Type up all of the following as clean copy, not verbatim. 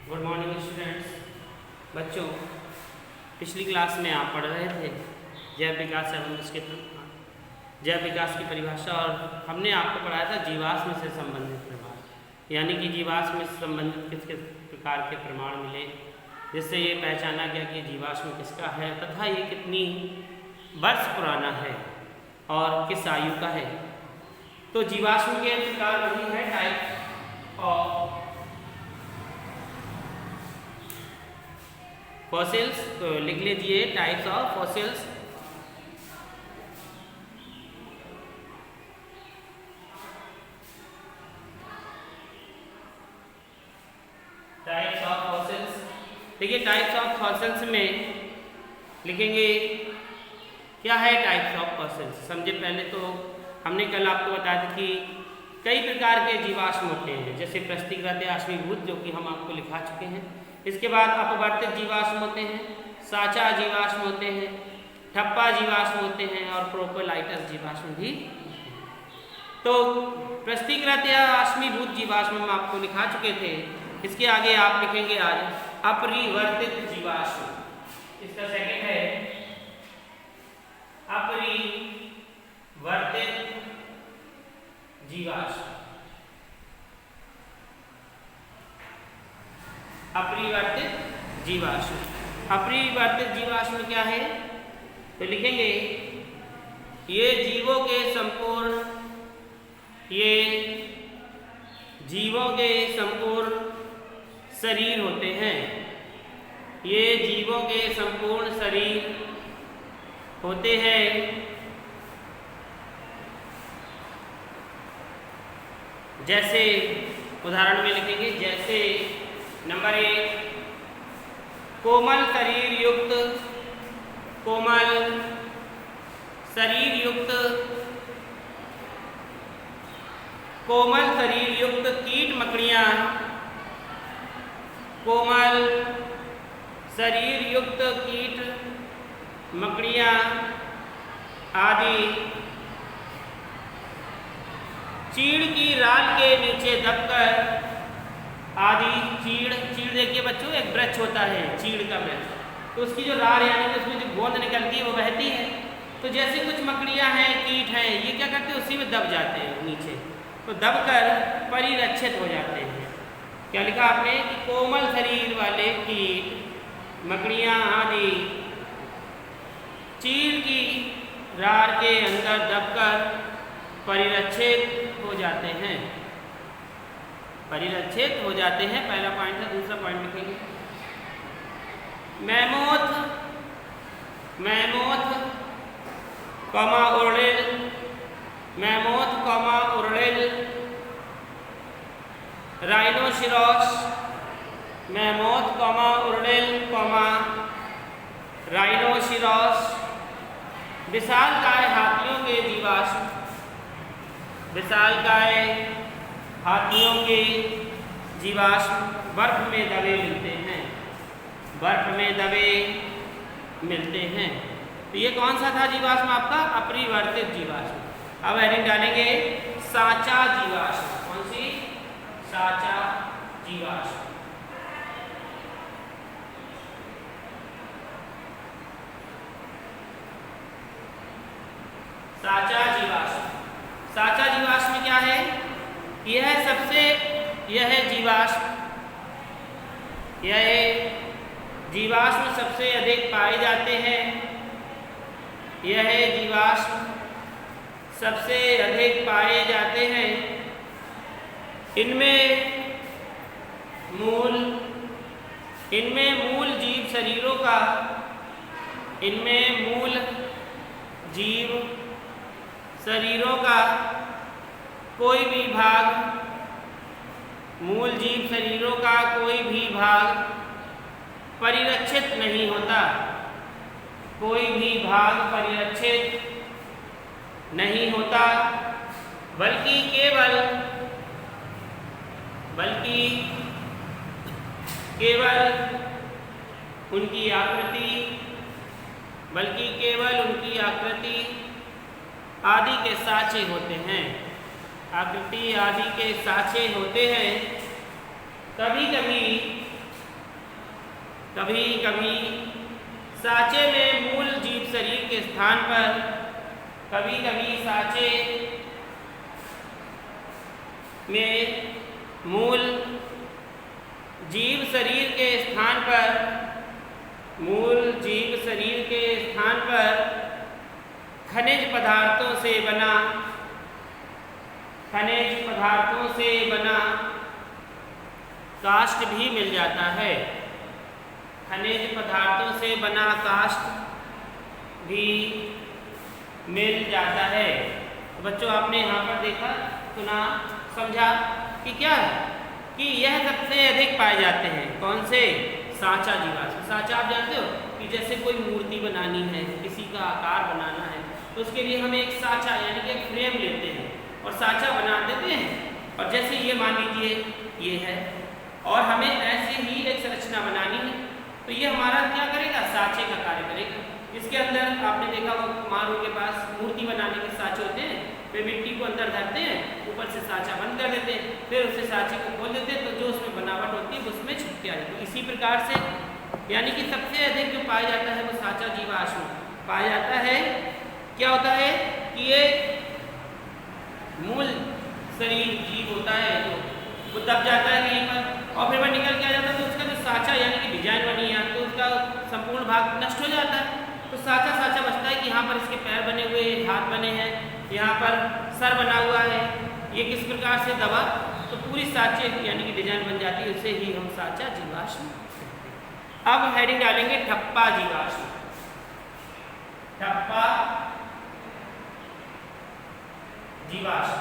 Good morning students. बच्चों, पिछली class में आप पढ़ रहे थे जैव विकास एवं उसके जैव विकास की परिभाषा, और हमने आपको पढ़ाया था जीवाश्म से संबंधित प्रमाण, यानी कि जीवाश्म से संबंधित किस किस प्रकार के प्रमाण मिले, जिससे ये पहचाना गया कि जीवाश्म किसका है तथा ये कितनी वर्ष पुराना है और किस आयु का है। तो जीवाश्म के प्रकार वही है टाइप ऑफ फॉसिल्स। तो लिख लीजिए types of fossils. Types of fossils, देखिए टाइप्स ऑफ फॉसिल्स में लिखेंगे क्या है टाइप्स ऑफ फॉसिल्स। समझे पहले तो हमने कल आपको बताया था कि कई प्रकार के जीवाश्म होते हैं, जैसे प्रस्थिकृत अश्मीभूत जो कि हम आपको लिखा चुके हैं। इसके बाद अपवर्तित जीवाश्म होते हैं, साचा जीवाश्म होते हैं, ठप्पा जीवाश्म होते हैं और प्रोकोलाइटस जीवाश्म भी। तो प्रस्थिकृत या अश्मीभूत जीवाश्म हम आपको लिखा चुके थे। इसके आगे आप लिखेंगे आज अपरिवर्तित जीवाश्म। इसका सेकंड है अपरिवर्तित जीवाश्म। अपरिवर्तित जीवाश्म, अपरिवर्तित जीवाश्म क्या है तो लिखेंगे ये जीवों के संपूर्ण शरीर होते हैं। ये जीवों के संपूर्ण शरीर होते हैं। जैसे उदाहरण में लिखेंगे, जैसे नंबर 1 कोमल शरीर युक्त कीट मकड़ियाँ, कोमल शरीर युक्त कीट मकड़ियाँ आदि चीड़ की राल के नीचे दबकर चीड़ देखिए बच्चों, एक वृक्ष होता है चीड़ का वृक्ष, तो उसकी जो राल यानी कि उसमें जो गोंद निकलती है वो बहती है। तो जैसे कुछ मकड़ियाँ हैं, कीट हैं, ये क्या करते हैं उसी में दब जाते हैं नीचे, तो दबकर परिरक्षित हो जाते हैं। क्या लिखा आपने कि कोमल शरीर वाले कीट मकड़ियाँ आदि चीड़ की राल के अंदर दबकर परिरक्षित हो जाते हैं। पहला पॉइंट है। दूसरा पॉइंट लिखेंगे mammoth comma woolly rhinoceros, mammoth comma woolly comma rhinoceros विशालकाय हाथियों के जीवाश्म, विशालकाय हाथियों के जीवाश्म बर्फ में दबे मिलते हैं। तो ये कौन सा था जीवाश्म आपका? अपरिवर्तित जीवाश्म। अब हेडिंग डालेंगे साचा जीवाश्म। कौन सी? साचा जीवाश्म। साचा जीवाश्म क्या है? यह जीवाश्म सबसे अधिक पाए जाते हैं। इनमें मूल जीव शरीरों का कोई भी भाग परिरक्षित नहीं होता, बल्कि केवल उनकी आकृति आदि के साँचे होते हैं। आकृति आदि के साँचे होते हैं। कभी कभी कभी कभी साँचे में मूल जीव शरीर के स्थान पर, कभी कभी साँचे में मूल जीव शरीर के स्थान पर, मूल जीव शरीर के स्थान पर खनिज पदार्थों से बना, खनिज पदार्थों से बना काष्ठ भी मिल जाता है। खनिज पदार्थों से बना काष्ठ भी मिल जाता है। तो बच्चों आपने यहाँ पर देखा, सुना, समझा कि क्या है कि यह सबसे अधिक पाए जाते हैं। कौन से? साँचा जीवाश्म। साँचा आप जानते हो कि जैसे कोई मूर्ति बनानी है, किसी का आकार बनाना है, तो उसके लिए हम एक साँचा यानी कि एक फ्रेम लेते हैं और साँचा बना देते हैं। और जैसे ये मान लीजिए ये है और हमें ऐसे ही एक संरचना बनानी है, तो ये हमारा क्या करेगा? साँचे का कार्य करेगा। इसके अंदर आपने देखा वो कुम्हारों के पास मूर्ति बनाने के साँचे होते हैं, वे मिट्टी को अंदर धरते हैं, ऊपर से साँचा बंद कर देते हैं, फिर उससे साँचे को खोल देते हैं, तो जो उसमें बनावट होती है उसमें छिप के आ जाती है। इसी प्रकार से यानी कि सबसे अधिक जो पाया जाता है वो साँचा जीवाश्म पाया जाता है। क्या होता है कि ये मूल शरीर जीव होता है जो वो दब जाता है कहीं पर और फिर वह निकल के आ जाता है, तो उसका जो साँचा यानी कि डिजाइन बनी है तो उसका संपूर्ण भाग नष्ट हो जाता है। तो साँचा साँचा बचता है कि यहाँ पर इसके पैर बने हुए, हाथ बने हैं, यहाँ पर सर बना हुआ है, ये किस प्रकार से दबा तो पूरी साँचे यानी कि डिजाइन बन जाती है, उसे ही हम साँचा जीवाश्म। अब हेडिंग डालेंगे ठप्पा जीवाश्म। ठप्पा जीवाश्म।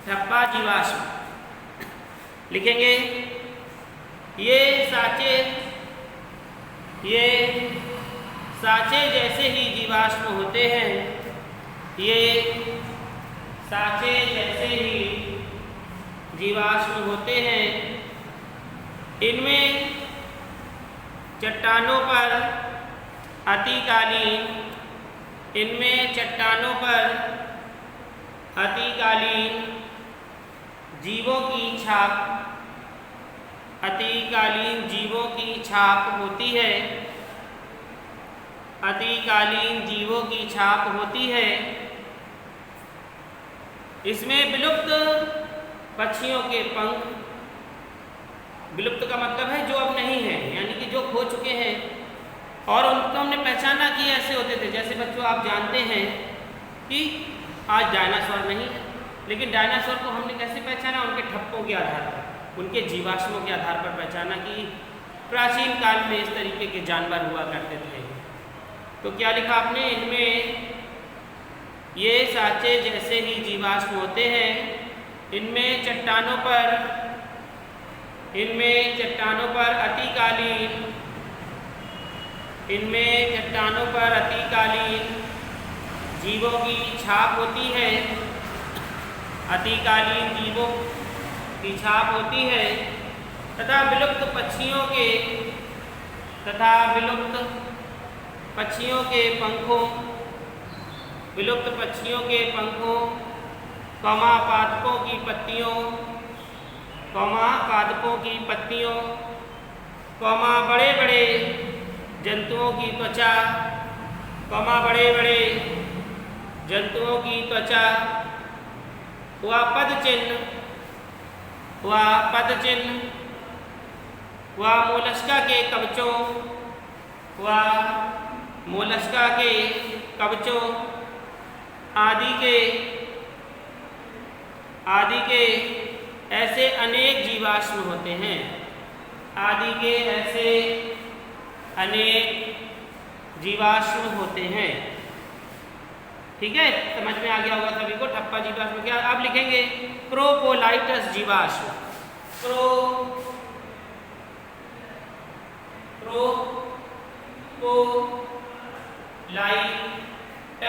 ठप्पा जीवाश्म लिखेंगे। ये साँचे जैसे ही जीवाश्म होते हैं, ये साँचे जैसे ही जीवाश्म होते हैं। इनमें चट्टानों पर अतिकालीन, इनमें चट्टानों पर अतिकालीन जीवों की छाप, अतिकालीन जीवों की छाप होती है, अतिकालीन जीवों की छाप होती है। इसमें विलुप्त पक्षियों के पंख, विलुप्त का मतलब है जो अब नहीं है, यानी कि जो खो चुके हैं और उनको हमने पहचाना कि ऐसे होते थे। जैसे बच्चों आप जानते हैं कि आज डायनासोर नहीं है, लेकिन डायनासोर को हमने कैसे पहचाना? उनके ठप्पों के आधार पर, उनके जीवाश्मों के आधार पर पहचाना कि प्राचीन काल में इस तरीके के जानवर हुआ करते थे। तो क्या लिखा आपने? इनमें ये साँचे जैसे ही जीवाश्म होते हैं, इनमें चट्टानों पर अतिकालीन, इनमें चट्टानों पर अतिकालीन जीवों की छाप होती है, अतिकालीन जीवों की छाप होती है तथा विलुप्त पक्षियों के पंखों, विलुप्त पक्षियों के पंखों, पादपों की पत्तियों, बड़े बड़े जंतुओं की त्वचा, बड़े बड़े जंतुओं की त्वचा, हुआ पद चिन्ह, हुआ मोलस्का के कवचों, आदि के ऐसे अनेक जीवाश्म होते हैं, आदि के ऐसे अनेक जीवाश्म होते हैं। ठीक है, समझ में आ गया होगा सभी को ठप्पा जीवाश्म क्या। अब लिखेंगे प्रोपोलाइटस जीवाश्म।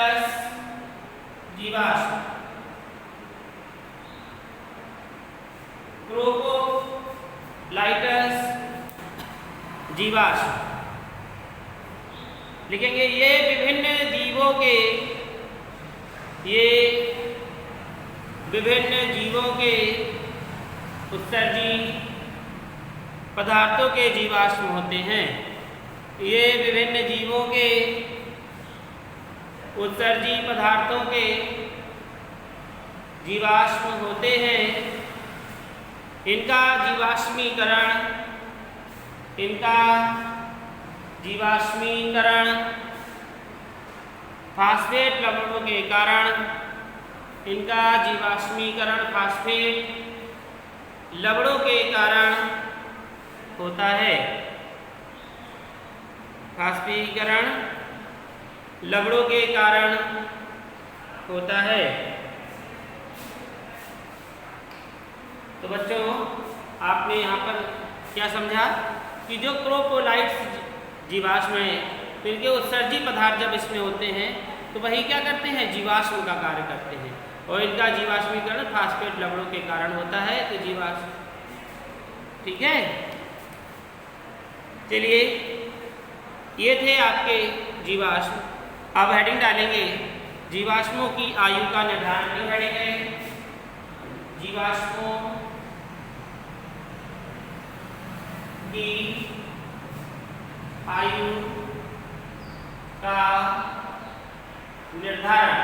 प्रोपोलाइटस जीवाश्म, प्रोपोलाइटस जीवाश्म लिखेंगे। ये विभिन्न जीवों के उत्सर्जी पदार्थों के जीवाश्म होते हैं। ये विभिन्न जीवों के उत्सर्जी पदार्थों के जीवाश्म होते हैं। इनका जीवाश्मीकरण फास्फेट लवणों के कारण होता है। फास्फीकरण लवणों के कारण होता है। तो बच्चों, आपने यहाँ पर क्या समझा कि जो क्रोपोलाइट्स जीवाश्म हैं, तो इनके उत्सर्जी पदार्थ जब इसमें होते हैं तो वही क्या करते हैं, जीवाश्म का कार्य करते हैं, और इनका जीवाश्मीकरण फास्फेट लवणों के कारण होता है। तो जीवाश्म, ठीक है। चलिए, ये थे आपके जीवाश्म। अब हेडिंग डालेंगे जीवाश्मों की आयु का निर्धारण। की हेडिंग है जीवाश्मों की आयु का निर्धारण।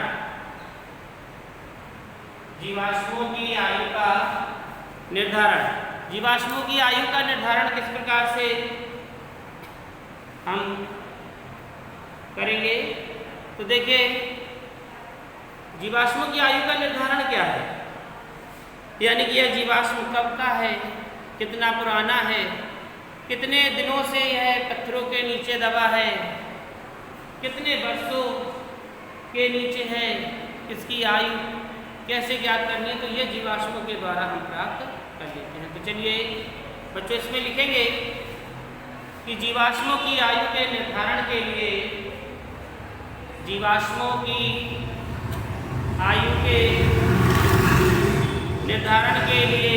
जीवाश्मों की आयु का निर्धारण। जीवाश्मों की आयु का निर्धारण किस प्रकार से हम करेंगे? तो देखिए, जीवाश्मों की आयु का निर्धारण क्या है, यानी कि यह जीवाश्म कब का है, कितना पुराना है, कितने दिनों से यह पत्थरों के नीचे दबा है, कितने वर्षों के नीचे है, इसकी आयु कैसे ज्ञात करनी है, तो ये जीवाश्मों के द्वारा हम प्राप्त कर लेते हैं। तो चलिए बच्चों, इसमें लिखेंगे कि जीवाश्मों की आयु के निर्धारण के लिए जीवाश्मों की आयु के निर्धारण के लिए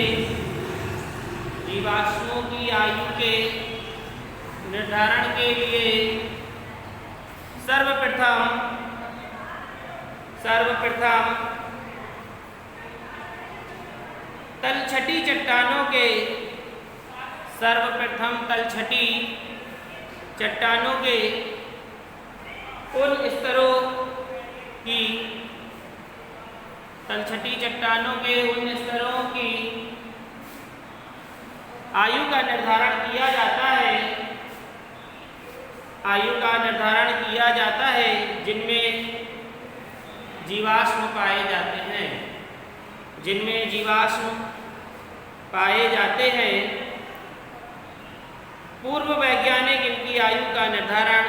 जीवाश्मों की आयु के निर्धारण के लिए सर्वप्रथम तलछटी चट्टानों के उन स्तरों की आयु का निर्धारण किया जाता है जिनमें जीवाश्म पाए जाते हैं। पूर्व वैज्ञानिक इनकी आयु का निर्धारण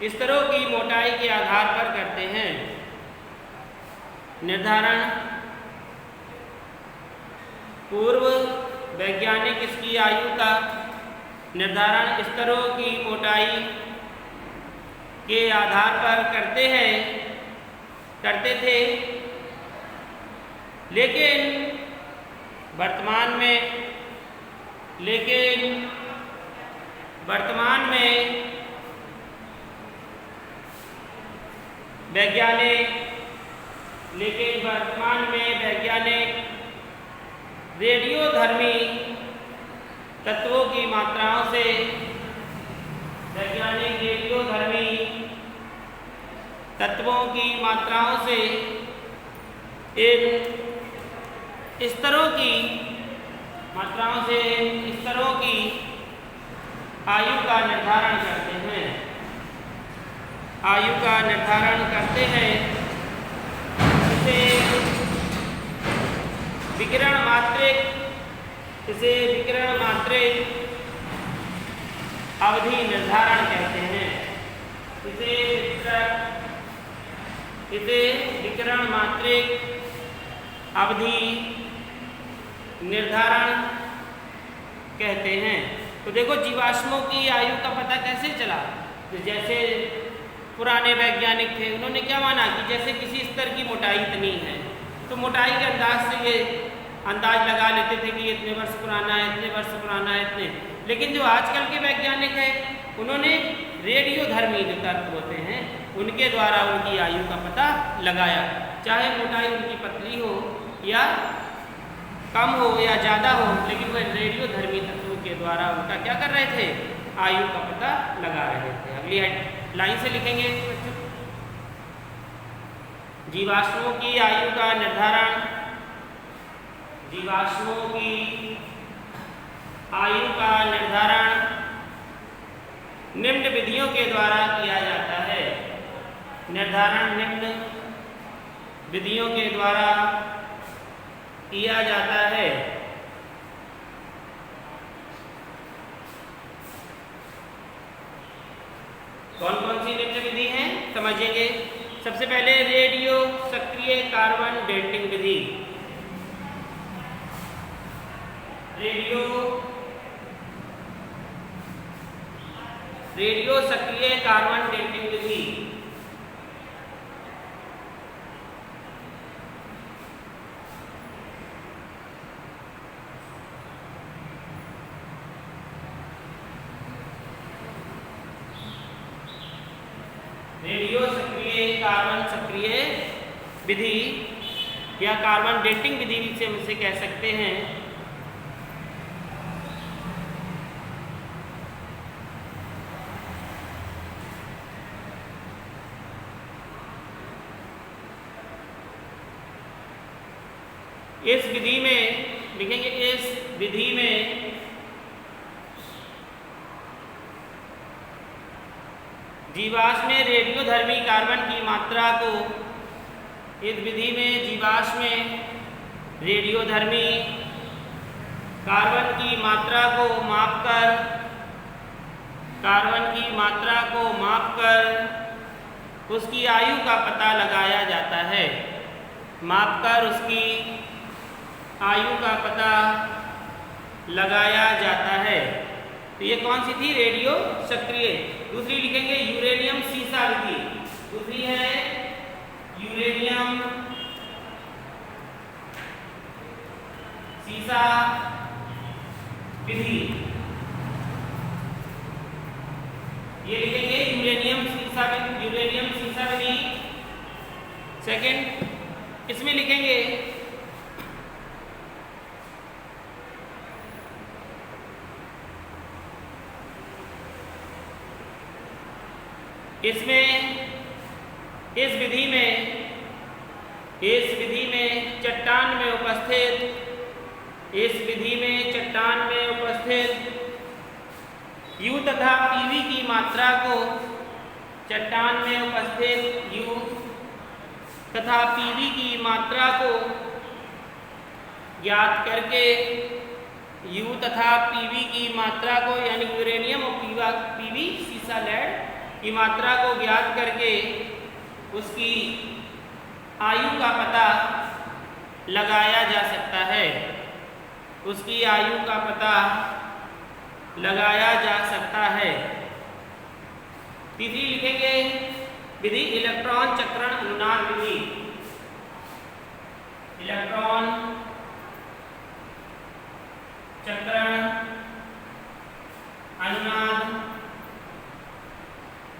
स्तरों की मोटाई के आधार पर करते हैं। पूर्व वैज्ञानिक इसकी आयु का निर्धारण स्तरों की मोटाई के आधार पर करते थे, लेकिन वर्तमान में वैज्ञानिक रेडियोधर्मी तत्वों की मात्राओं से इन स्तरों की आयु का निर्धारण करते हैं। इसे विकिरण मात्रिक अवधि निर्धारण कहते हैं। इसे विकिरण मात्रिक अवधि निर्धारण कहते हैं। तो देखो, जीवाश्मों की आयु का पता कैसे चला? तो जैसे पुराने वैज्ञानिक थे, उन्होंने क्या माना कि जैसे किसी स्तर की मोटाई इतनी है, तो मोटाई के अंदाज से ये अंदाज लगा लेते थे कि इतने वर्ष पुराना है, इतने। लेकिन जो आजकल के वैज्ञानिक हैं, उन्होंने रेडियोधर्मी जो तत्व होते हैं उनके द्वारा उनकी आयु का पता लगाया, चाहे मोटाई उनकी पतली हो या कम हो या ज़्यादा हो, लेकिन वह रेडियोधर्मी तत्वों के द्वारा उनका क्या कर रहे थे, आयु का पता लगा रहे थे। अगली लाइन से लिखेंगे बच्चों, जीवाश्मों की आयु का निर्धारण, जीवाश्मों की आयु का निर्धारण निम्न विधियों के द्वारा किया जाता है। निर्धारण निम्न विधियों के द्वारा किया जाता है। कौन कौन सी निम्न विधि हैं समझेंगे। सबसे पहले रेडियो सक्रिय कार्बन डेटिंग विधि, रेडियो सक्रिय कार्बन डेटिंग विधि। रेडियो सक्रिय कार्बन सक्रिय विधि या कार्बन डेटिंग विधि से हम इसे कह सकते हैं। इस विधि में लिखेंगे, इस विधि में जीवाश्म में रेडियोधर्मी कार्बन की मात्रा को, इस विधि में जीवाश्म में रेडियोधर्मी कार्बन की मात्रा को मापकर, कार्बन की मात्रा को मापकर उसकी आयु का पता लगाया जाता है। मापकर उसकी आयु का पता लगाया जाता है। तो ये कौन सी थी, रेडियो सक्रिय। दूसरी लिखेंगे यूरेनियम सीसा विधि, दूसरी है यूरेनियम सीसा विधि। ये लिखेंगे यूरेनियम सीसा विधि। सेकंड इसमें लिखेंगे इस विधि में चट्टान में उपस्थित U तथा PV की मात्रा को, चट्टान में उपस्थित U तथा PV की मात्रा को ज्ञात करके, U तथा PV की मात्रा को यानी यूरेनियम और PV सीसा लेड की मात्रा को ज्ञात करके उसकी आयु का पता लगाया जा सकता है। उसकी आयु का पता लगाया जा सकता है। तीसरी लिखेंगे विधि इलेक्ट्रॉन चक्रण अनुनाद विधि। इलेक्ट्रॉन चक्रण अनुनाद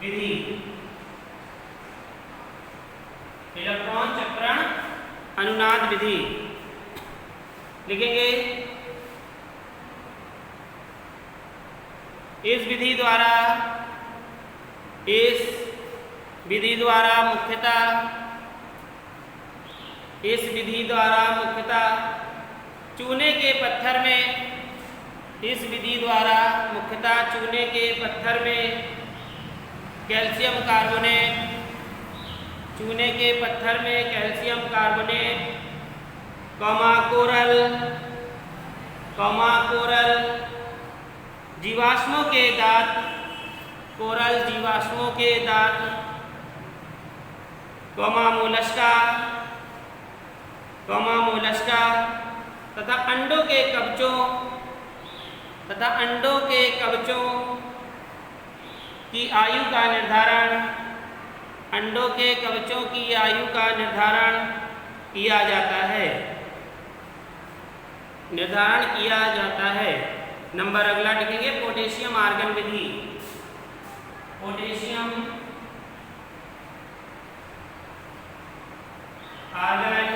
विधि। इलेक्ट्रॉन चक्रण अनुनाद विधि लिखेंगे। इस विधि द्वारा मुख्यतः चूने के पत्थर में कैल्शियम कार्बोनेट, कोरल जीवाश्मों के दांत, मोलस्का तथा अंडों के कवचों की आयु का निर्धारण किया जाता है। नंबर अगला लिखेंगे पोटेशियम आर्गन विधि। पोटेशियम आर्गन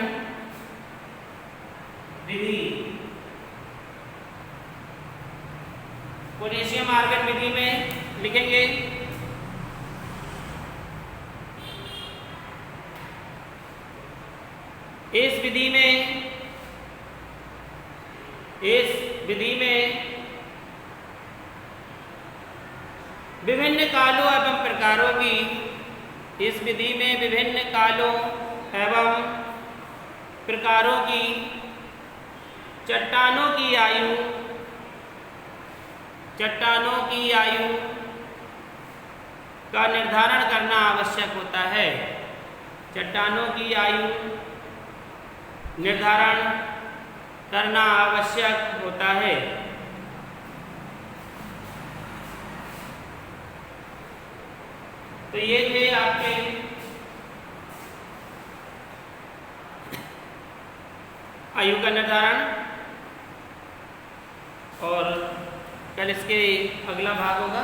विधि। पोटेशियम आर्गन विधि में लिखेंगे इस विधि में विभिन्न कालों एवं प्रकारों की इस विधि में विभिन्न कालों एवं प्रकारों की चट्टानों की आयु का निर्धारण करना आवश्यक होता है। चट्टानों की आयु निर्धारण करना आवश्यक होता है। तो ये थे आपके आयु का निर्धारण, और कल इसके अगला भाग होगा।